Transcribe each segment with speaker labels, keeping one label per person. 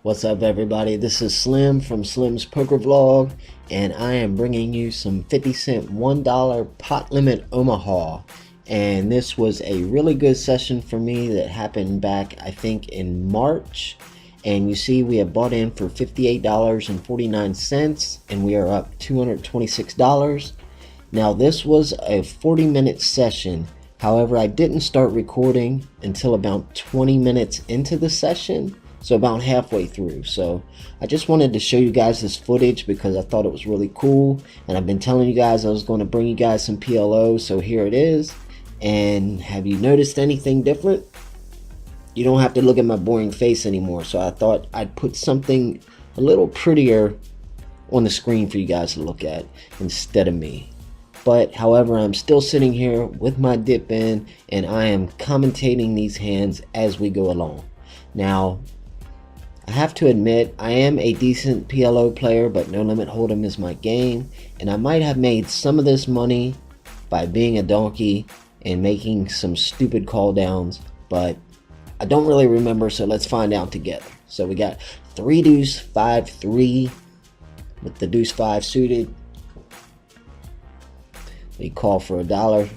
Speaker 1: What's up, everybody? This is Slim from Slim's Poker Vlog, and I am bringing you some 50-cent $1 pot limit Omaha. And this was a really good session for me that happened back, I think, in March. And you see, we have bought in for $58.49, and we are up $226. Now, this was a 40-minute session. However, I didn't start recording until about 20 minutes into the session. So about halfway through. So I just wanted to show you guys this footage because I thought it was really cool, and I've been telling you guys I was going to bring you guys some PLO, so here it is. And have you noticed anything different? You don't have to look at my boring face anymore, so I thought I'd put something a little prettier on the screen for you guys to look at instead of me. But however, I'm still sitting here with my dip in, and I am commentating these hands as we go along. Now, I have to admit, I am a decent PLO player, but No Limit Hold'em is my game, and I might have made some of this money by being a donkey and making some stupid call downs, but I don't really remember, so let's find out together. So we got 3 deuce 5-3 with the deuce 5 suited. We call for $1,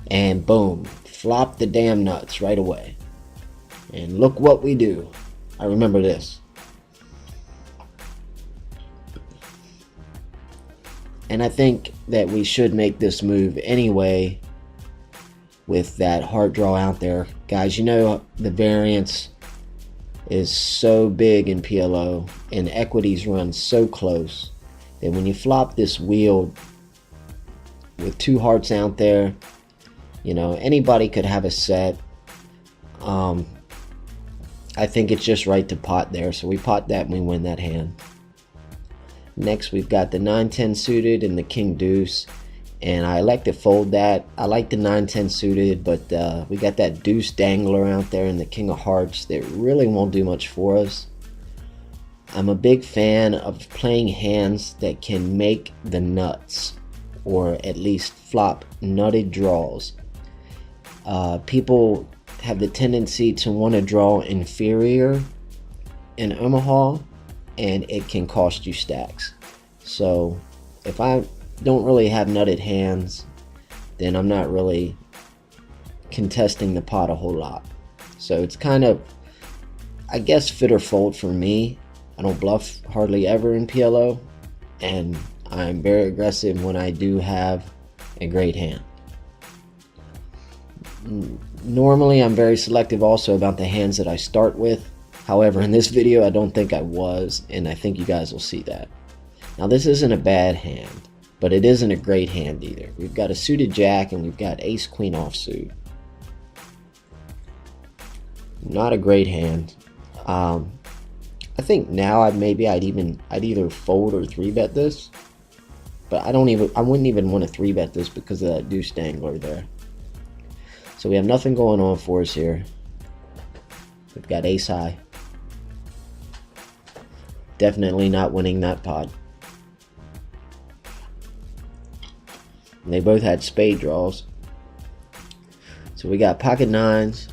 Speaker 1: and boom, flop the damn nuts right away. And look what we do. I remember this. And I think that we should make this move anyway with that hard draw out there. Guys, you know the variance is so big in PLO and equities run so close that when you flop this wheel with 2 hearts out there, you know, anybody could have a set. I think it's just right to pot there, so we pot that and we win that hand. Next, we've got the 9-10 suited and the king deuce, and I like to fold that. I like the 9-10 suited, but we got that deuce dangler out there and the king of hearts that really won't do much for us. I'm a big fan of playing hands that can make the nuts, or at least flop nutted draws. People have the tendency to want to draw inferior in Omaha, and it can cost you stacks. So if I don't really have nutted hands, then I'm not really contesting the pot a whole lot. So it's kind of, I guess, fit or fold for me. I don't bluff hardly ever in PLO, and I'm very aggressive when I do have a great hand. Normally, I'm very selective also about the hands that I start with. However, in this video, I don't think I was, and I think you guys will see that. Now, this isn't a bad hand, but it isn't a great hand either. We've got a suited jack, and we've got ace queen offsuit. Not a great hand. I think now I'd either fold or 3-bet this, but I wouldn't even want to 3-bet this because of that deuce dangler there. So we have nothing going on for us here. We've got ace high. Definitely not winning that pot. And they both had spade draws. So we got pocket nines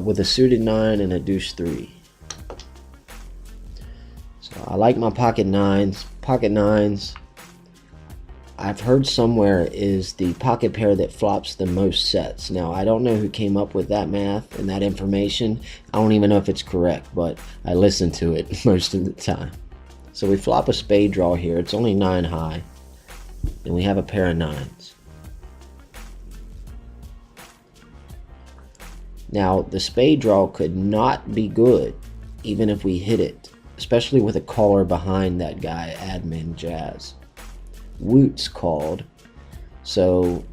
Speaker 1: with a suited 9 and a deuce 3. So I like my pocket nines. Pocket nines, I've heard somewhere, is the pocket pair that flops the most sets. Now, I don't know who came up with that math and that information. I don't even know if it's correct, but I listen to it most of the time. So we flop a spade draw here. It's only 9 high, and we have a pair of 9s. Now, the spade draw could not be good even if we hit it, especially with a caller behind that guy, admin Jazz. Woots called, so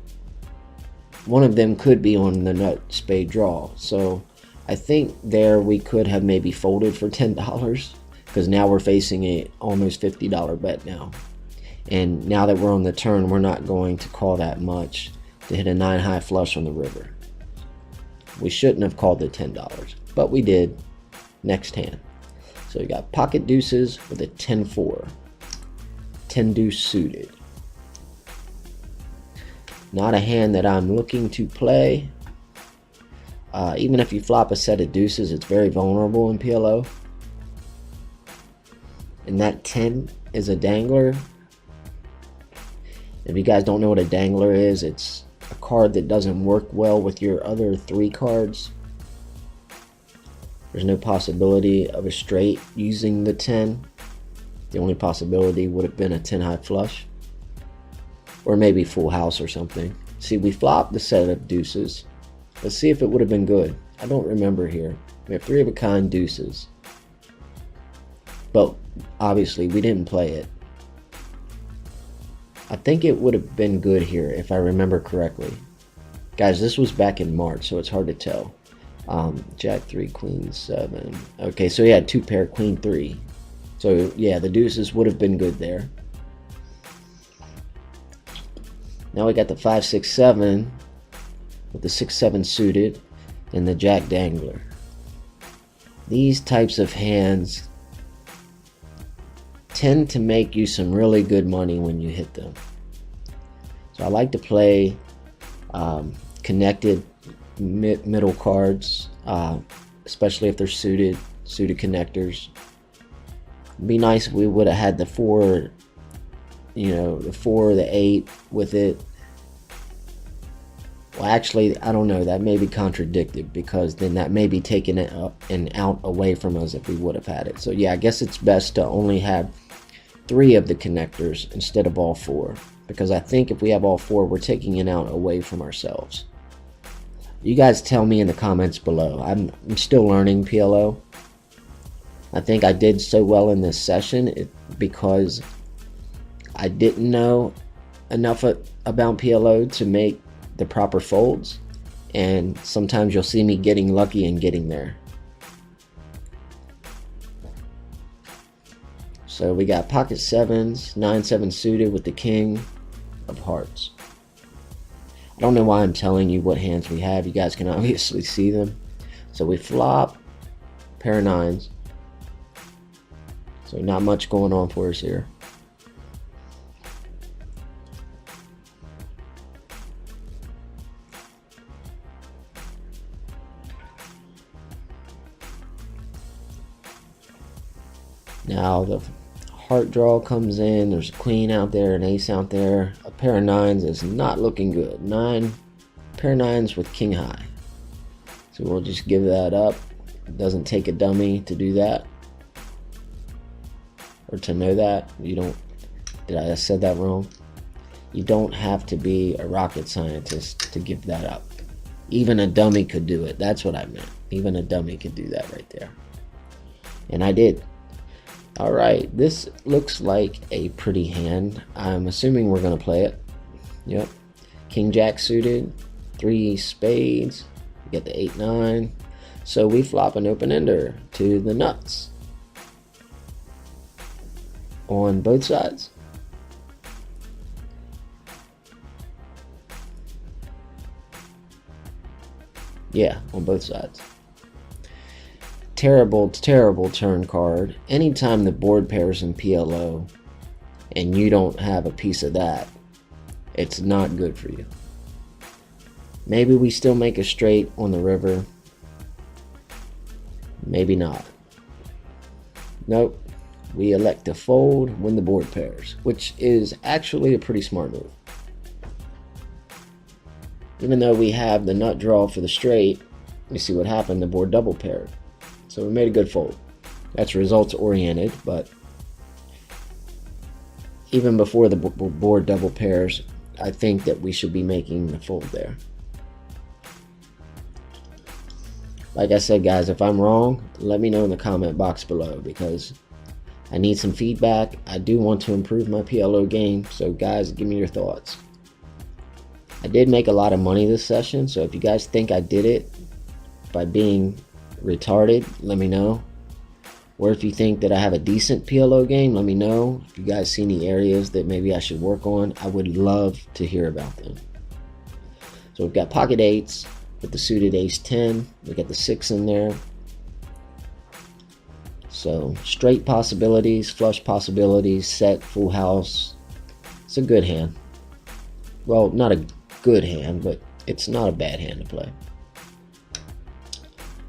Speaker 1: one of them could be on the nut spade draw. So I think there we could have maybe folded for $10, because now we're facing a almost $50 bet now, and now that we're on the turn, we're not going to call that much to hit a 9 high flush on the river. We shouldn't have called the $10, but we did. Next hand, so we got pocket deuces with a 10-4. 10 deuce suited. Not a hand that I'm looking to play. Even if you flop a set of deuces, it's very vulnerable in PLO. And that 10 is a dangler. If you guys don't know what a dangler is, it's a card that doesn't work well with your other 3 cards. There's no possibility of a straight using the 10. The only possibility would have been a 10 high flush. Or maybe full house or something. See, we flopped the set of deuces. Let's see if it would have been good. I don't remember here. We have 3 of a kind deuces. But obviously we didn't play it. I think it would have been good here if I remember correctly. Guys, this was back in March, so it's hard to tell. Jack 3, Queen 7. Okay, so he had 2 pair, Queen 3. So yeah, the deuces would have been good there. Now we got the 5, 6, 7 with the 6, 7 suited and the Jack dangler. These types of hands tend to make you some really good money when you hit them. So I like to play connected middle cards, especially if they're suited connectors. It'd be nice if we would have had the 4, the 4, the 8 with it. Well, actually, I don't know. That may be contradicted because then that may be taking it and out away from us if we would have had it. So yeah, I guess it's best to only have 3 of the connectors instead of all 4. Because I think if we have all 4, we're taking it out away from ourselves. You guys tell me in the comments below. I'm still learning PLO. I think I did so well in this session because I didn't know enough about PLO to make the proper folds, and sometimes you'll see me getting lucky and getting there. So we got pocket 7s, 9, 7 suited with the king of hearts. I don't know why I'm telling you what hands we have. You guys can obviously see them. So we flop pair of 9s. So not much going on for us here. Now the heart draw comes in. There's a queen out there, an ace out there. A pair of 9s is not looking good. Pair of 9s with king high. So we'll just give that up. It doesn't take a dummy to do that. Or to know that. Did I said that wrong? You don't have to be a rocket scientist to give that up. Even a dummy could do it. That's what I meant. Even a dummy could do that right there. And I did. Alright, this looks like a pretty hand. I'm assuming we're going to play it. Yep. King Jack suited. 3 spades. We get the 8, 9. So we flop an open ender to the nuts. On both sides. Yeah, on both sides. Terrible turn card. Anytime the board pairs in PLO and you don't have a piece of that, it's not good for you. Maybe we still make a straight on the river. Maybe not. Nope. We elect to fold when the board pairs, which is actually a pretty smart move. Even though we have the nut draw for the straight, you see what happened, the board double paired. So we made a good fold. That's results oriented, but even before the board double pairs, I think that we should be making the fold there. Like I said, guys, if I'm wrong, let me know in the comment box below because I need some feedback. I do want to improve my PLO game, so guys, give me your thoughts. I did make a lot of money this session, so if you guys think I did it by being retarded, let me know. Or if you think that I have a decent PLO game, let me know. If you guys see any areas that maybe I should work on, I would love to hear about them. So we've got pocket 8s with the suited ace 10. We got the 6 in there. So straight possibilities, flush possibilities, set, full house. It's a good hand. Well, not a good hand, but it's not a bad hand to play.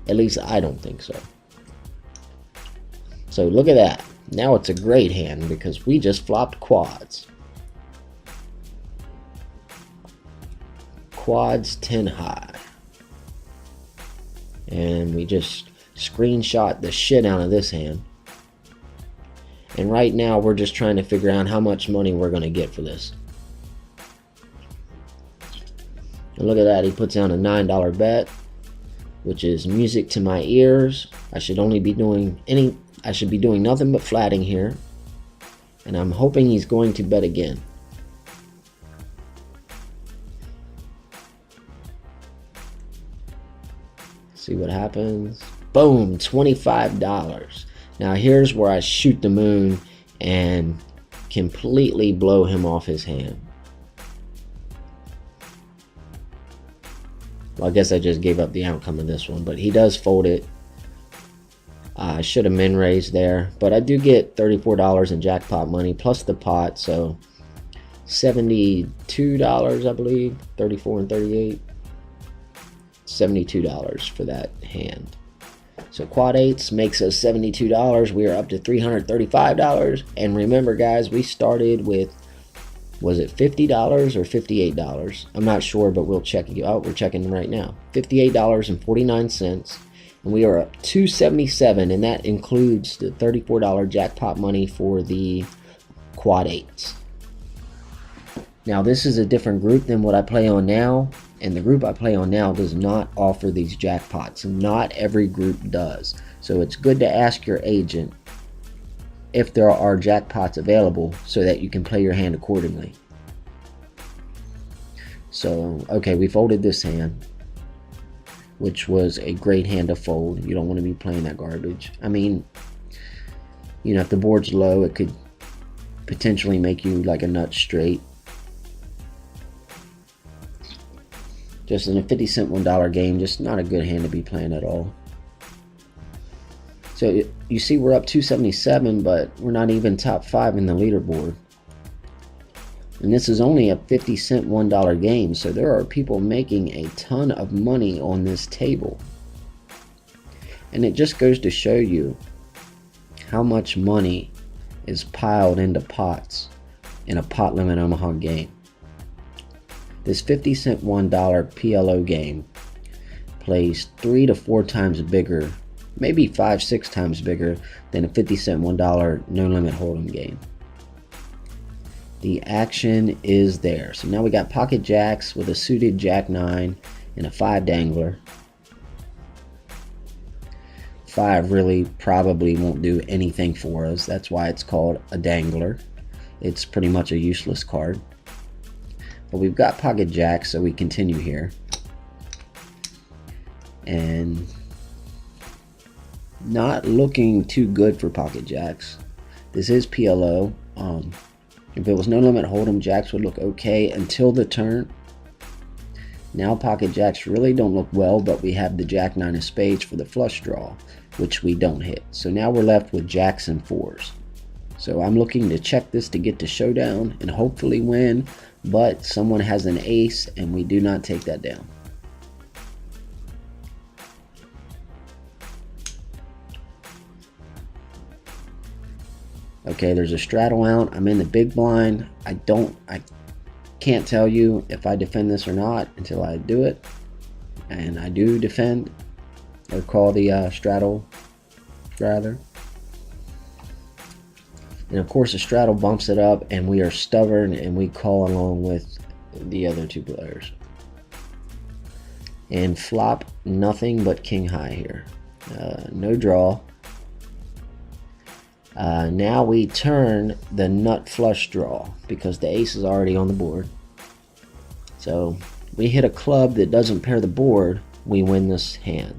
Speaker 1: At least I don't think so. So look at that. Now it's a great hand because we just flopped quads. Quads 10 high. And we just screenshot the shit out of this hand. And right now we're just trying to figure out how much money we're going to get for this. And look at that, he puts down a $9 bet, which is music to my ears. I should be doing nothing but flatting here. And I'm hoping he's going to bet again. See what happens. Boom, $25. Now here's where I shoot the moon and completely blow him off his hand. Well, I guess I just gave up the outcome of this one, but he does fold it. I should have min raised there, but I do get $34 in jackpot money plus the pot, so $72, I believe. 34 and 38. $72 for that hand. So quad eights makes us $72. We are up to $335. And remember, guys, we started with, was it $50 or $58? I'm not sure, but we'll check it out. We're checking right now. $58.49. And we are up $277, and that includes the $34 jackpot money for the quad eights. Now, this is a different group than what I play on now. And the group I play on now does not offer these jackpots. Not every group does. So it's good to ask your agent if there are jackpots available so that you can play your hand accordingly. So, okay, we folded this hand, which was a great hand to fold. You don't want to be playing that garbage. I mean, you know, if the board's low, it could potentially make you like a nut straight. Just in a 50-cent $1 game, just not a good hand to be playing at all. So you see we're up 277, but we're not even top 5 in the leaderboard. And this is only a 50-cent $1 game, so there are people making a ton of money on this table. And it just goes to show you how much money is piled into pots in a pot limit Omaha game. This 50-cent $1 PLO game plays 3 to 4 times bigger, maybe 5-6 times bigger than a 50-cent $1 no limit hold'em game. The action is there. So now we got pocket jacks with a suited jack 9 and a 5 dangler. 5 really probably won't do anything for us. That's why it's called a dangler. It's pretty much a useless card. But we've got pocket jacks, so we continue here. And not looking too good for pocket jacks. This is PLO. If it was no limit hold'em, jacks would look okay until the turn. Now pocket jacks really don't look well, but we have the jack 9 of spades for the flush draw, which we don't hit. So now we're left with jacks and 4s. So I'm looking to check this to get to showdown and hopefully win, but someone has an ace and we do not take that down. Okay, there's a straddle out. I'm in the big blind. I can't tell you if I defend this or not until I do it. And I do defend, or call the straddle, rather. And of course the straddle bumps it up and we are stubborn and we call along with the other two players. And flop nothing but king high here. No draw. Now we turn the nut flush draw because the ace is already on the board. So we hit a club that doesn't pair the board, we win this hand.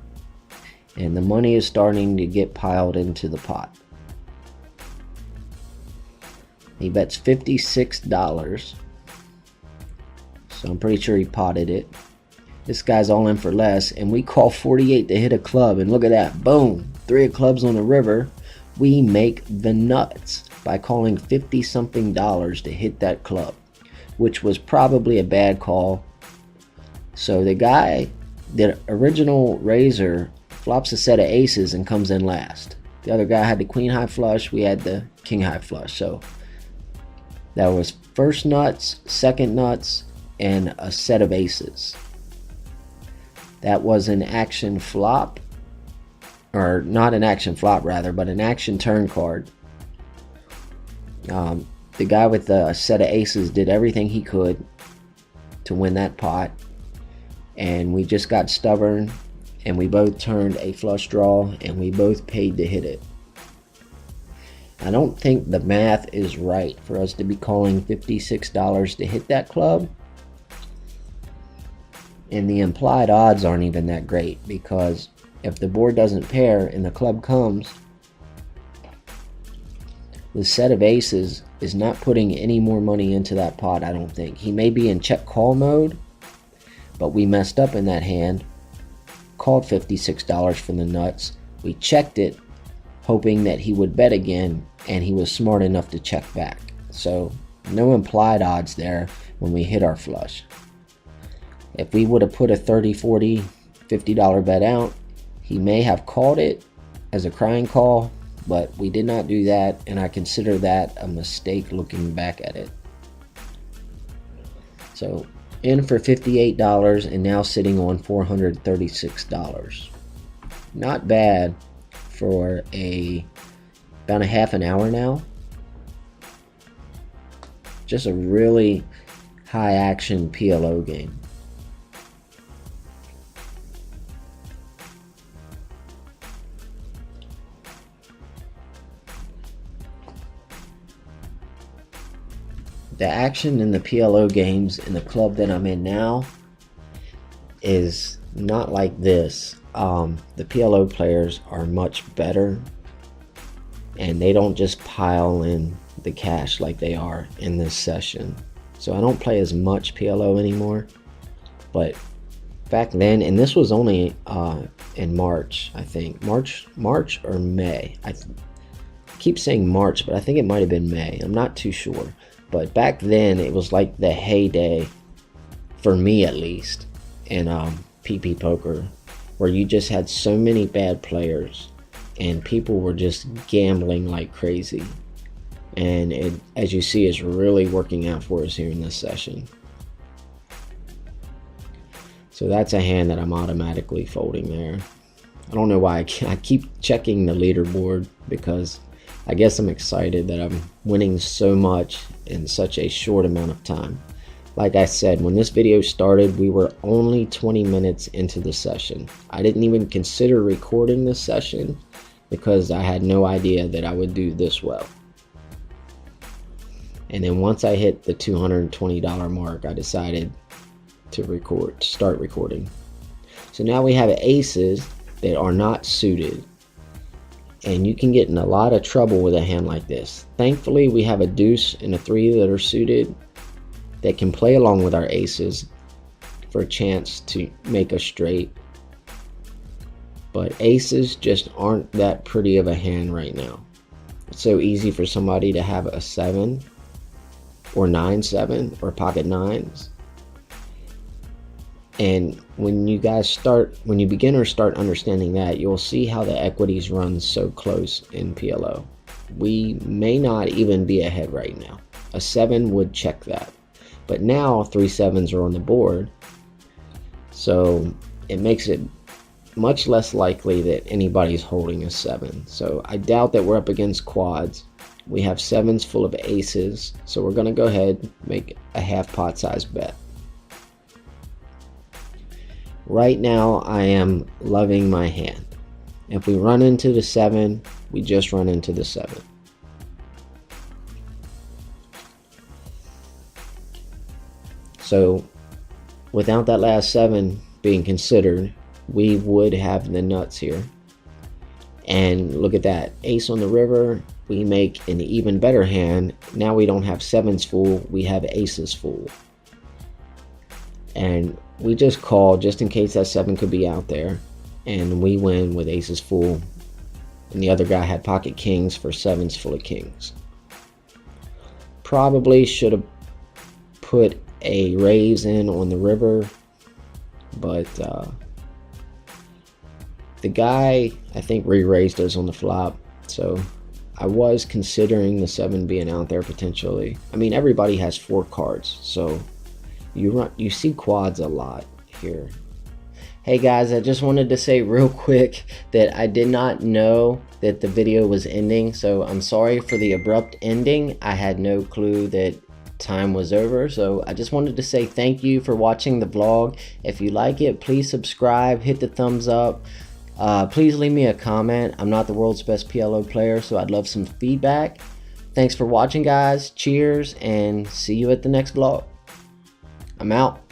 Speaker 1: And the money is starting to get piled into the pot. He bets $56. So I'm pretty sure he potted it. This guy's all in for less, and we call 48 to hit a club, and look at that. Boom. 3 of clubs on the river. We make the nuts by calling 50-something to hit that club, which was probably a bad call. So the guy, the original raiser, flops a set of aces and comes in last. The other guy had the queen high flush, we had the king high flush. So that was first nuts, second nuts, and a set of aces. That was an action flop, or not an action flop rather, but an action turn card. The guy with the set of aces did everything he could to win that pot, and we just got stubborn, and we both turned a flush draw, and we both paid to hit it. I don't think the math is right for us to be calling $56 to hit that club, and the implied odds aren't even that great, because if the board doesn't pair and the club comes, the set of aces is not putting any more money into that pot, I don't think. He may be in check call mode, but we messed up in that hand, called $56 for the nuts. We checked it, hoping that he would bet again, and he was smart enough to check back. So no implied odds there when we hit our flush. If we would have put a $30, $40, $50 bet out, he may have called it as a crying call, but we did not do that, and I consider that a mistake looking back at it. So in for $58 and now sitting on $436. Not bad for about a half an hour now. Just a really high action PLO game. The action in the PLO games in the club that I'm in now is not like this. The PLO players are much better, and they don't just pile in the cash like they are in this session. So I don't play as much PLO anymore, but back then, and this was only in March, I think. March or May. I keep saying March, but I think it might have been May. I'm not too sure. But back then, it was like the heyday, for me at least, in PP poker, where you just had so many bad players, and people were just gambling like crazy. And it, as you see, is really working out for us here in this session. So that's a hand that I'm automatically folding there. I don't know why I keep checking the leaderboard, because I guess I'm excited that I'm winning so much in such a short amount of time. Like I said, when this video started, we were only 20 minutes into the session. I didn't even consider recording this session because I had no idea that I would do this well. And then once I hit the $220 mark, I decided to start recording. So now we have aces that are not suited, and you can get in a lot of trouble with a hand like this. Thankfully, we have a deuce and a 3 that are suited that can play along with our aces for a chance to make a straight. But aces just aren't that pretty of a hand right now. It's so easy for somebody to have a 7 or 9-7 or pocket 9s. And when you beginners start understanding that, you'll see how the equities run so close in PLO. We may not even be ahead right now. A 7 would check that. But now 3 7s are on the board, so it makes it much less likely that anybody's holding a 7. So I doubt that we're up against quads. We have 7s full of aces, so we're going to go ahead and make a half pot size bet. Right now, I am loving my hand. If we run into the 7, we just run into the 7. So, without that last 7 being considered, we would have the nuts here. And look at that. Ace on the river, we make an even better hand. Now we don't have 7s full, we have aces full. And we just call just in case that 7 could be out there, and we win with aces full, and the other guy had pocket kings for 7s full of kings. Probably should have put a raise in on the river, but The guy, I think, re-raised us on the flop, so I was considering the 7 being out there potentially. I mean, everybody has 4 cards, so you see quads a lot here. Hey guys, I just wanted to say real quick that I did not know that the video was ending, so I'm sorry for the abrupt ending. I had no clue that time was over, so I just wanted to say thank you for watching the vlog. If you like it, please subscribe, hit the thumbs up. Please leave me a comment. I'm not the world's best PLO player, so I'd love some feedback. Thanks for watching, guys. Cheers, and see you at the next vlog. I'm out.